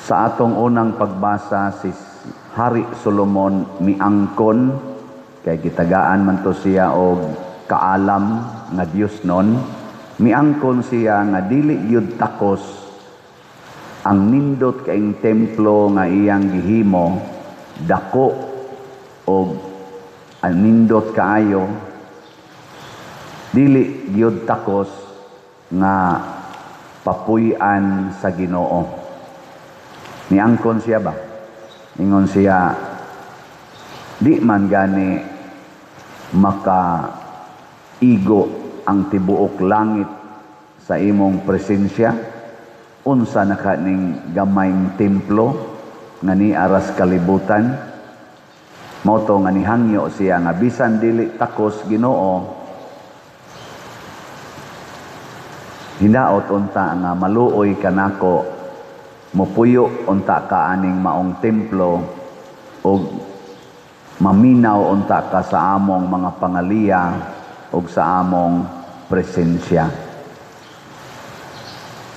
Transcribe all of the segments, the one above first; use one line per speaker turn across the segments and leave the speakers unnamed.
Sa atong unang pagbasa, si Hari Solomon miangkon, kay gitagaan man to siya og kaalam nga Dios nun. Miangkon siya nga dili yud takos ang nindot kaing templo nga iyang gihimo, dako og ang nindot kaayo, dili yud takos nga papuy-an sa Ginoo. Niangkon siya ba? Ingon siya, di man gani makaigo ang tibuok langit sa imong presensya, unsa na kaning gamayng templo nga ni aras kalibutan. Mao to nga nihangyo siya nga bisan dili takos Ginoo, hinaot unta nga maluoy kanako, mupuyo unta ka aning maong templo o maminaw unta ka sa among mga pangaliya o sa among presensya.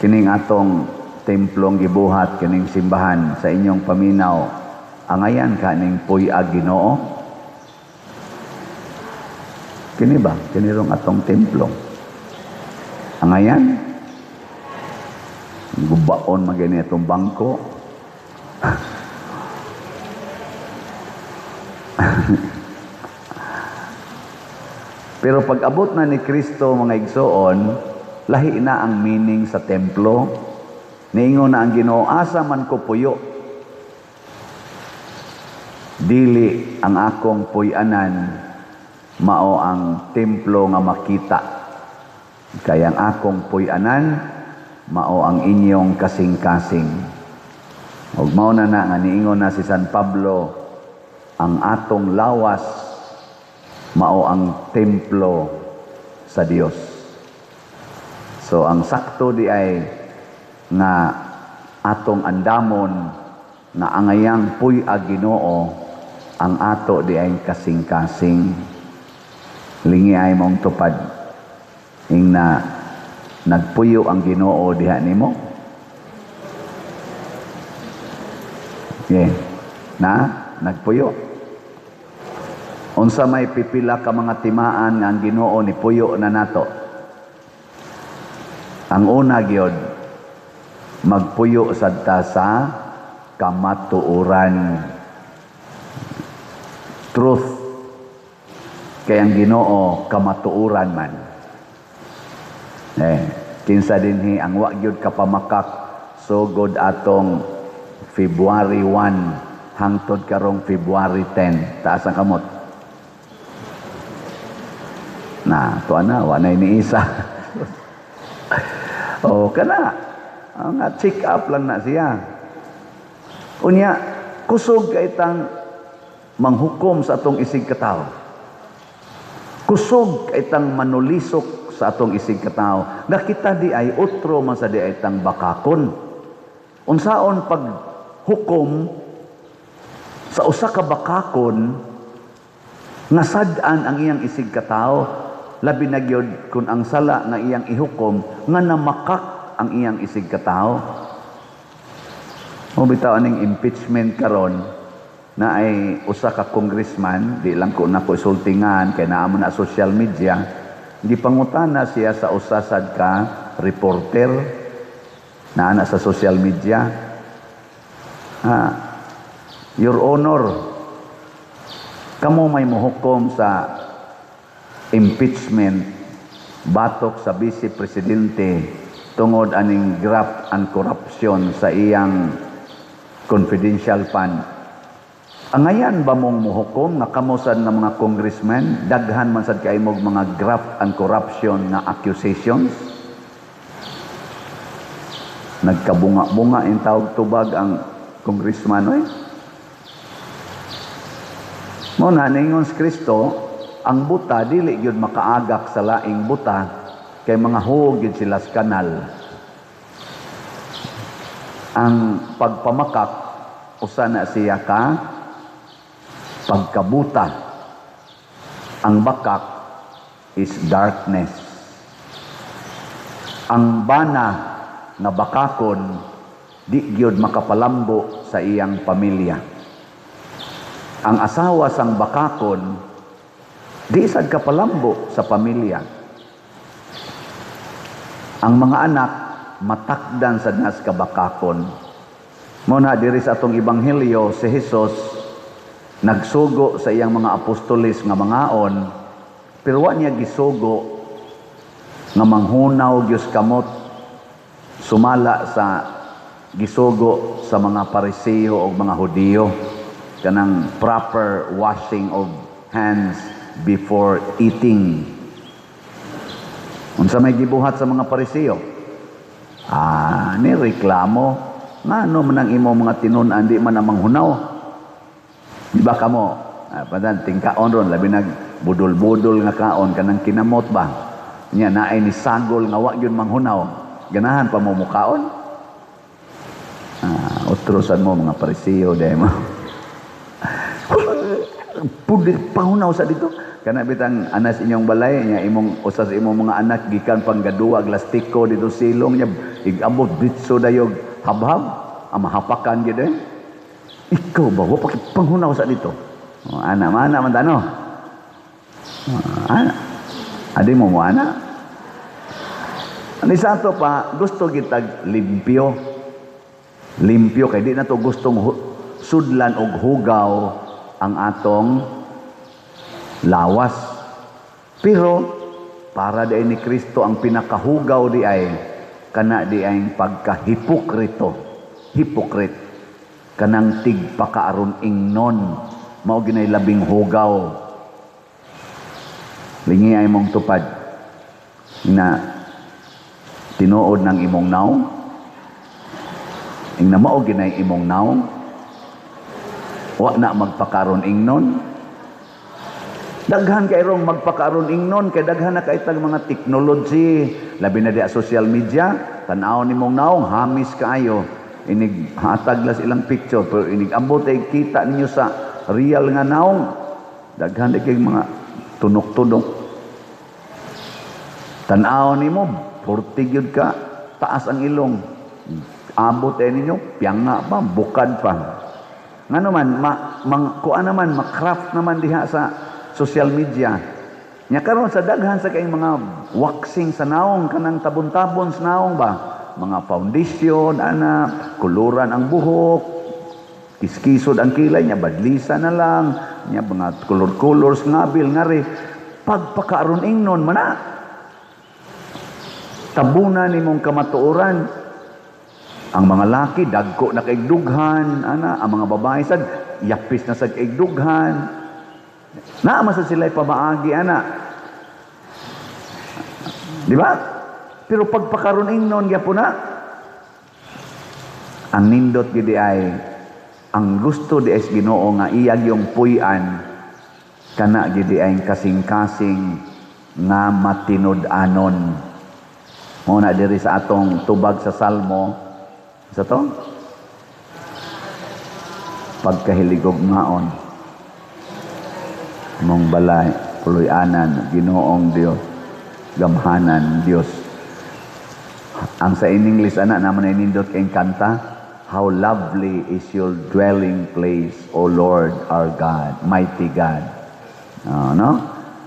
Kining atong templong gibuhat, kining simbahan sa inyong paminaw, angayan kaning puy-a Ginoo? Kini ba? Kinirong atong templo. Angayan? Gubaon magani itong bangko. Pero pag abot na ni Kristo, mga igsoon, lahi na ang meaning sa templo. Niingon na ang Ginoo, asa man ko puyo, dili ang akong puy-anan, mao ang templo nga makita. Kaya ang akong puy-anan, mao ang inyong kasing-kasing. Ug mao na nga niingon na si San Pablo, ang atong lawas mao ang templo sa Dios. So ang sakto di ay nga atong andamon nga angayang puy-a Ginoo, ang ato di ay kasing-kasing. Lingi ay mong tupad ing na nagpuyo ang Ginoo diha nimo. Yeah. Na nagpuyo. Unsa may pipila ka mga timaan nga ang Ginoo ni puyo na nato. Ang una gyud, magpuyo sadta sa kamatuoran. Truth. Kay ang Ginoo kamatuoran man. Kinsa dinhi ang wa gyud kapamakak, so god atong February 1 hangtod karong February 10. Taas ang kamot. Na, tuwa na, wanay ni isa. O, kana. Nga check up lang na siya. Unya, kusog ka itang manghukom sa atong isig katao. Kusog ka itang manulisok sa atong isig katao. Nakita di ay utro man sa di ay itang bakakon. Unsaon pag hukom sa usa ka bakakon nga sad-an ang iyang isig katao, labi na gyud kun ang sala nga iyang ihukom nga namakak ang iyang isig katao. Mo bitaw aning impeachment karon na ay usa ka congressman, di lang ko nako isultingan kay naa man na social media, gipangutana siya sa usa sad ka reporter na ana sa social media. Your Honor, kamo may mohukom sa impeachment batok sa Vice Presidente tungod aning graft and corruption sa iyang confidential fund. Angayan ba mong mohukom nga kamo sad nga mga congressman daghan man sad kay mog mga graft and corruption nga accusations? Nagkabunga-bunga in tawag tubag ang congressman oy. Mo na ningon si Kristo, ang buta dili gyud makaagak sa laing buta kay mga huwag gyud sila sa kanal. Ang pagpamakak usa na siya ka pagkabuta. Ang bakak is darkness. Ang bana nga bakakon di gyud makapalambo sa iyang pamilya. Ang asawa sang bakakon, di sad kapalambo sa pamilya. Ang mga anak, matakdan sa nas kabakakon. Muna diri sa atong ebanghelyo, si Jesus nagsugo sa iyang mga apostoles nga mangaon, pero wa niya gisugo nga manghunaw gyud kamot sumala sa gisugo sa mga Pariseo o mga Hudiyo, kanang proper washing of hands before eating. Unsa may gibuhat sa mga Pariseo? Ni reklamo, ngano man ang imo mga tinun-an di man namang hunaw. Di ba kamo? Padan tingkaon ron labi nag budol-budol nga kaon kanang kinamot ba? Nya naay ni sagol nga wa gyud manghunaw. Ganahan pa mo mukaon? Utrosan mo mga Pariseo dai mo. Pudit pahunaw sa dito. Kana bitang anas inyong balay nya imong usas imong mga anak gikan panggaduwa glastiko dito silong nya igabot bitso dayog habhab amahapakan gyud eh. Ikaw ba wa panghunaw sa dito? Ana man tano. Ana. Adi mo ana. Ani sa to pa gusto kitag limpyo. Limpyo kay di na to gustong sudlan og hugaw ang atong lawas. Pero para di ni Kristo ang pinakahugaw di ay kana di ay pagkahipokrito. Hipokrit. Kanang tigpakaaron ingnon. Mao ginay labing hugaw. Lingi ay mong tupad na tinuod ng imong naong. Ing na mao ginay imong naong. Wa na magpakaron ingnon. Daghan kay rong magpakaron ingnon kay daghan na kay tag mga technology, labi na di social media, tan-aw nimong naong hamis kaayo. Inig hatag las ilang picture pero inig ambot ay kita ninyo sa real nga naong. Daghan kay mga tunok-tunok. Tan-aw nimo, portig yun ka, taas ang ilong. Abot ay ninyo, piyanga pa, bukad pa. Nga naman, kuan naman, makraft naman diha sa social media. Nya karon sa daghan sa kay mga waxing sa naong, kanang tabon-tabon sa naong ba? Mga foundation, kuluran ang buhok, kiskisod ang kilay niya, badlisa na lang, niya mga color-colors ngabil nga rin. Pagpakaaron ingnon, mana? Tabunan ni mong kamatuoran. Ang mga laki, dagko na kaigdughan, ang mga babae sad, yapis na sa kaigdughan. Naama sa sila'y pamaagi, Di ba? Pero pagpakaroon ingnon, yapo na. Ang nindot gidi ay, ang gusto di ay Ginoo nga iyag yung puyan, kana gidi ay kasing-kasing nga matinud-anon. Muna diri sa atong tubag sa Salmo, sa to? Pagkahiligog maon. Mong balay, puloy-anan, Ginoong Dios, gamhanan Dios. Ang sa in English, naman ay nindot kayong kanta, how lovely is your dwelling place, O Lord our God, mighty God. No?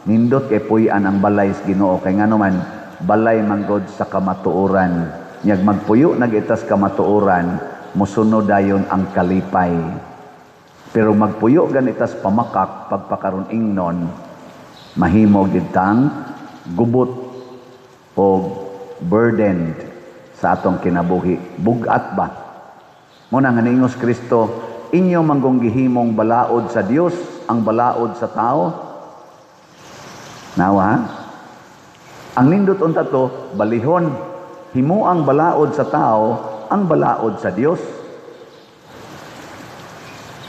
Nindot kay puyan ang balay sa Ginoo, kay nga naman, balay manggod sa kamatuoran. Nyag magpuyo nagitas kamatuoran, musunod dayon ang kalipay. Pero magpuyo ganitas pamakak pagpakaron ingnon, mahimo gid tang gubot o burdened sa atong kinabuhi. Bugat ba? Muna nga niingos Kristo, inyo manggong gihimong balaod sa Dios, ang balaod sa tao. Nawa? Ang nindot unta to, balihon. Himo ang balaod sa tao, ang balaod sa Dios.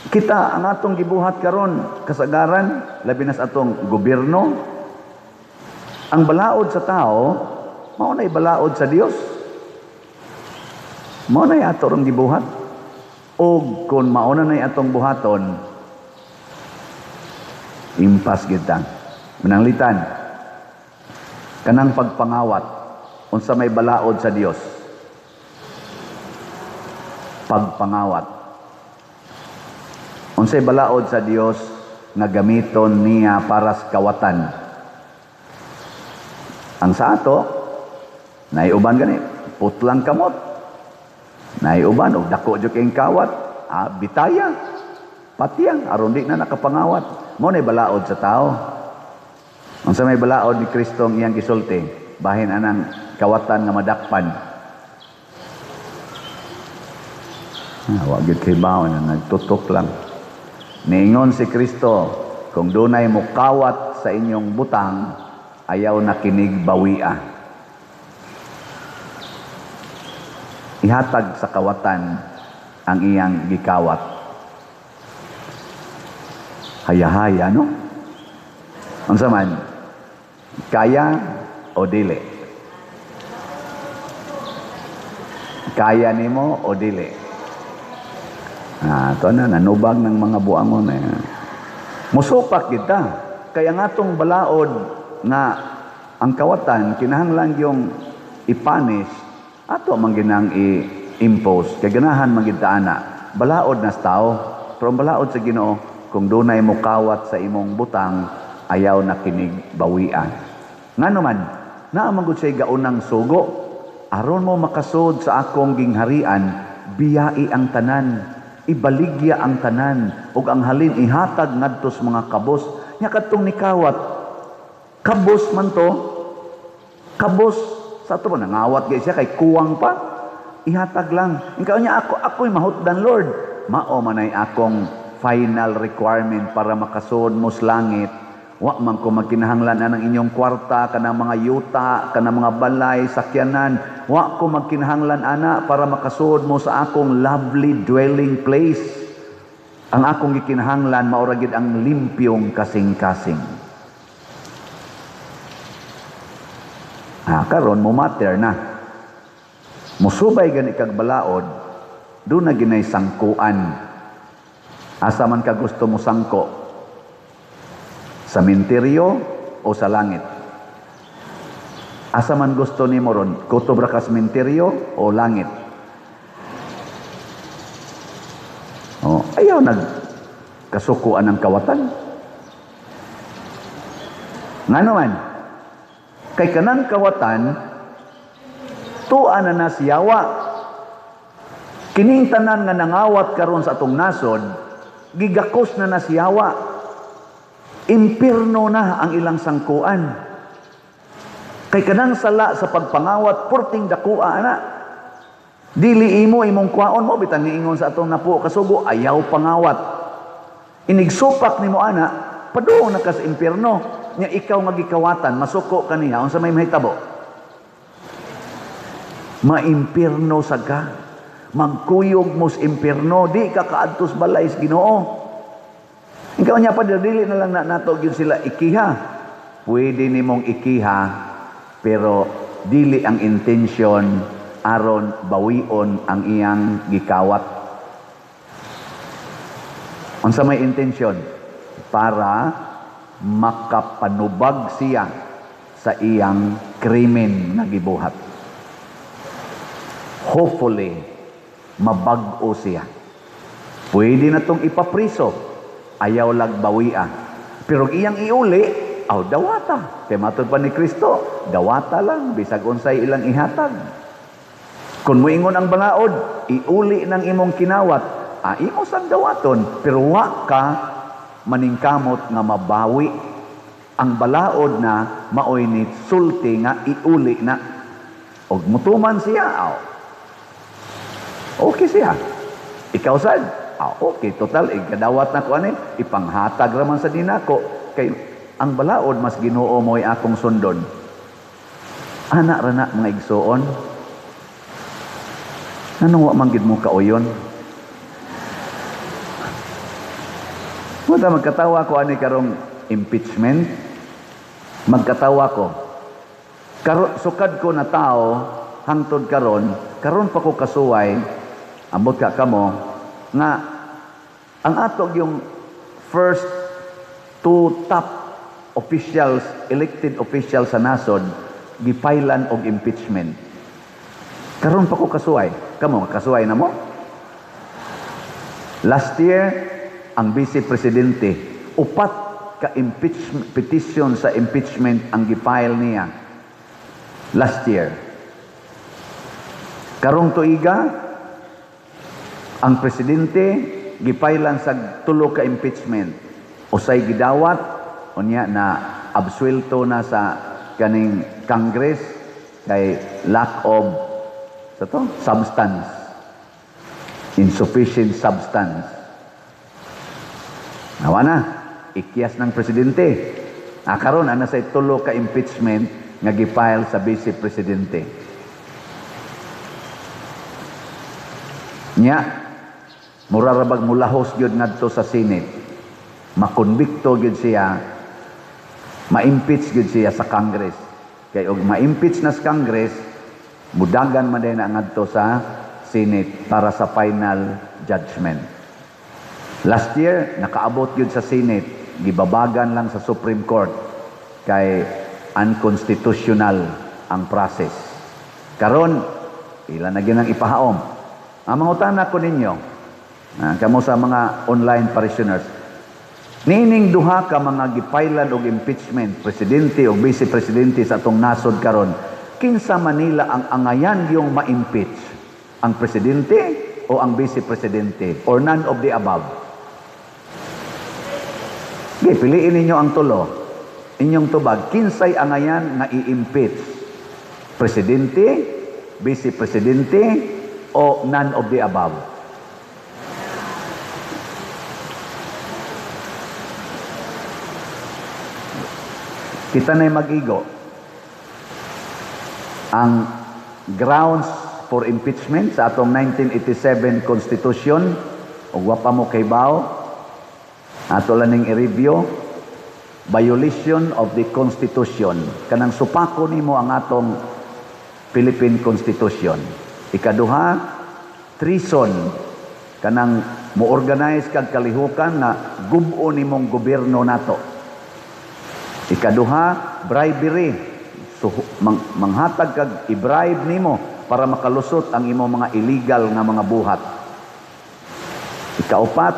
Kita ang atong gibuhat karon kasagaran, labi na sa atong gobyerno. Ang balaod sa tao, mao nay balaod sa Dios. Mao nay ato rong gibuhat. O kung mao na nay atong buhaton, impas kita. Mananglitan, kanang pagpangawat, unsa may balaod sa Dios. pagpangawat. Unsay balaod sa Dios nga gamiton niya para sa kawatan. Ang sa ato, naiuban gani, putlang kamot. Naiuban, og dako jud kayong kawat, bitaya, patiyang, aron di na nakapangawat. Mo na balaod sa tao. Unsa may balaod ni Kristo ang iyang gisulti, bahin anang kawatan nga madakpan. Wa gyud kay bawon na nagtutok lang. Niingon si Kristo, kung dunay mukawat sa inyong butang, ayaw na kinig bawia. Ihatag sa kawatan ang iyang gikawat. Haya-haya, no? Unsa man, kaya o dili? Kaya nimo o dili? Ito na, nanubag ng mga buangon. Musupak kita. Kaya nga itong balaod nga ang kawatan, kinahanglan yung ipanis, ato man ginang i-impose. Kaya ganahan magitaana. Balaod na sa tao. Pero ang balaod sa Ginoo, kung dunay mo kawat sa imong butang, ayaw na kinig bawian. Nga naman, naamagod siya gaunang sugo, aron mo makasod sa akong gingharian, biyai ang tanan, ibaligya ang tanan, ug ang halin ihatag ngadto sa mga kabos. Nya kadtong nikawat, kabos man to, kabos sa to nangawat gyud siya kay kuwang pa, ihatag lang. Ikaw niya ako'y mahutdan Lord, mao manay akong final requirement para makasud mo sa langit. Wa man ko magkinahanglan anang inyong kwarta, kanang mga yuta, kanang mga balay, sakyanan. Wa ko magkinahanglan ana para makasud mo sa akong lovely dwelling place. Ang akong gikinahanglan maura gid ang limpyong kasing-kasing. Karon mo matter na. Musubay gani kag balaod, do na ginay sangkuan. Asa man ka gusto mo sangko? Sa menteryo o sa langit? Asa man gusto ni mo ron? Kutob ra ka sa menteryo o langit? Ayaw nagkasukuan ng kawatan. Nga naman, kay kanang kawatan, tuan na nasiyawa. Kining tanan nga nangawat karon sa atong nasod, gigakos na nasiyawa. Impirno na ang ilang sangkuan. Kay kanang sala sa pagpangawat, purting dakua na. Dili imo imong kwaon mo, bitan niingon sa atong napo kasugo, ayaw pangawat. Inigsupak ni mo ana, paduong na ka sa impirno. Nya ikaw magikawatan, masuko ka niya, unsa may mahitabo? Maimpirno sa ka. Magkuyog mo sa impirno, di ka kaadtos balay sa Ginoo. Ikaw niya pa, dili na lang nato yun sila ikiha. Pwede nimong ikiha, pero dili ang intensyon aron bawion ang iyang gikawat. Unsa may intensyon? Para makapanubag siya sa iyang krimen na gibuhat. Hopefully, mabag-o siya. Pwede na itong ipapriso, ayaw lag bawia. Pero iyang iuli, dawata. Kaya matod pa ni Kristo, dawata lang, bisag unsay ilang ihatag. Kung moingon ang balaod, iuli ng imong kinawat, imo sang dawaton, pero wa ka maningkamot nga mabawi. Ang balaod na maoy ni sulti nga iuli na. Og mutuman siya, okay siya. Ikaw sad, okay, total, ikadawat na ko ani, ipanghatag raman sa dinako. Kay ang balaod, mas Ginoo mo'y akong sundon. Anak rana mga igsoon, anong wa manggid mo kauyon? Wala magkatawa ko ani karong impeachment. Magkatawa ko. Sukad ko na tao, hangtod karon pa ko kasuway, ambot ka kamo, nga ang atog yung first two top officials, elected officials sa nasod, gipailan og impeachment. Karon pa ko kasuway. Kamo, kasuway na mo? Last year, ang Vice Presidente, upat ka impeachment, petition sa impeachment ang gifile niya last year. Karong tuiga, ang Presidente gipailan sa tulo ka impeachment. Usay gidawat, unya na absuelto na sa kaning Congress kay lack of substance, insufficient substance. Nawa na, ikyas ng Presidente. Karon ana say tulo ka impeachment nga gifile sa Vice Presidente. Nya, murarabag mulahos gyud ngadto sa Senate. Makonbikto gyud siya, ma-impeach gyud siya sa Congress. Kay og ma-impeach na sa Congress, mudagan man din ang ngadto sa Senate para sa final judgment. Last year, nakaabot yun sa Senate, gibabagan lang sa Supreme Court kay unconstitutional ang process. Karon, ilan na ginang ipahaom. Ang mangutana ko ninyo, kamo sa mga online parishioners, nining duha ka mga gipailan og impeachment, presidente o vice presidente sa atong nasod karon, kinsa Manila ang angayan yung ma-impeach? Ang presidente o ang vice presidente? Or none of the above? Okay, piliin ninyo ang tulo. Inyong tubag, kinsay angayan nga i-impeach? Presidente, vice presidente, o none of the above? Kita na'y mag-igo. Ang grounds for impeachment sa atong 1987 Constitution, o wapa mo kay Bao, ato laning i-review, violation of the Constitution. Kanang supako nimo ang atong Philippine Constitution. Ikaduha, treason. Kanang mo-organize kag kalihukan na gubo nimong gobyerno nato. Ikaduha, bribery. So, manghatag kag i-bribe nimo para makalusot ang imong mga illegal nga mga buhat. Ikaupat,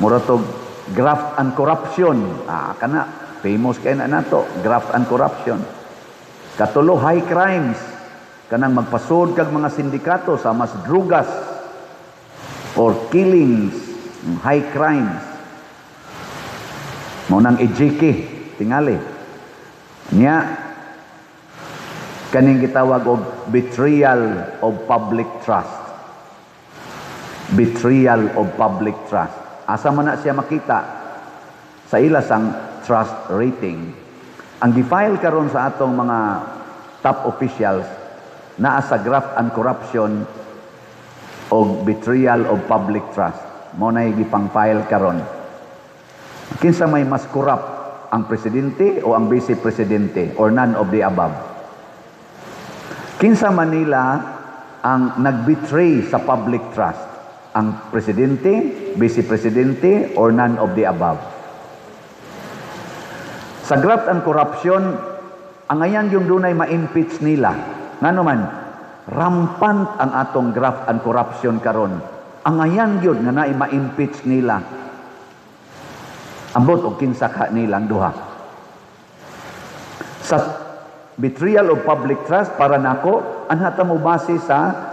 muratog graft and corruption. Kana, famous kay na nato, graft and corruption. Katulo, high crimes. Kanang magpasod kag mga sindikato sa mas drugas or killings, high crimes. Maunang ejiki, tingali. Nya, kaning gitawag og betrayal of public trust. Betrayal of public trust. Asa man na siya makita? Sa ilasang trust rating. Ang gifile karon sa atong mga top officials naa sa graft and corruption o betrayal of public trust. Mo na gipang-file karon. Kinsa may mas corrupt, ang presidente o ang vice presidente or none of the above? Kinsa Manila ang nagbetray sa public trust? Ang presidente, vice presidente, or none of the above? Sa graft and corruption, ang ayan yung dunay ma-impeach nila. Nga naman, rampant ang atong graft and corruption karon. Ang ayan yun nga na ma-impeach nila. Ambot o kinsa ka nilang duha. Sa betrayal of public trust, para nako, anhata mo base sa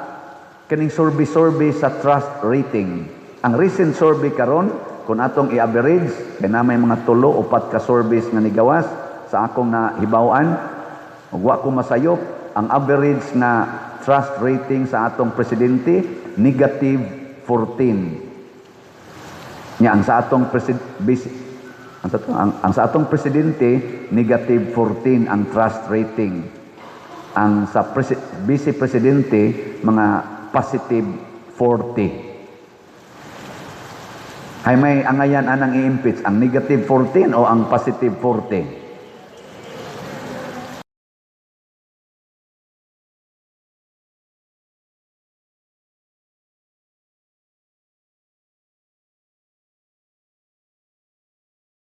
kaning survey sa trust rating. Ang recent survey karon, kung atong i-average, kaya na may mga 3-4 ka surveys nga nigawas sa akong nahibawan, wa ko masayop, ang average na trust rating sa atong presidente, negative 14. Nya, ang sa atong presidente, negative 14 ang trust rating. Ang sa vice presidente, mga positive 40. Ay may angayan anang i-impeach, ang negative 14 o ang positive 40?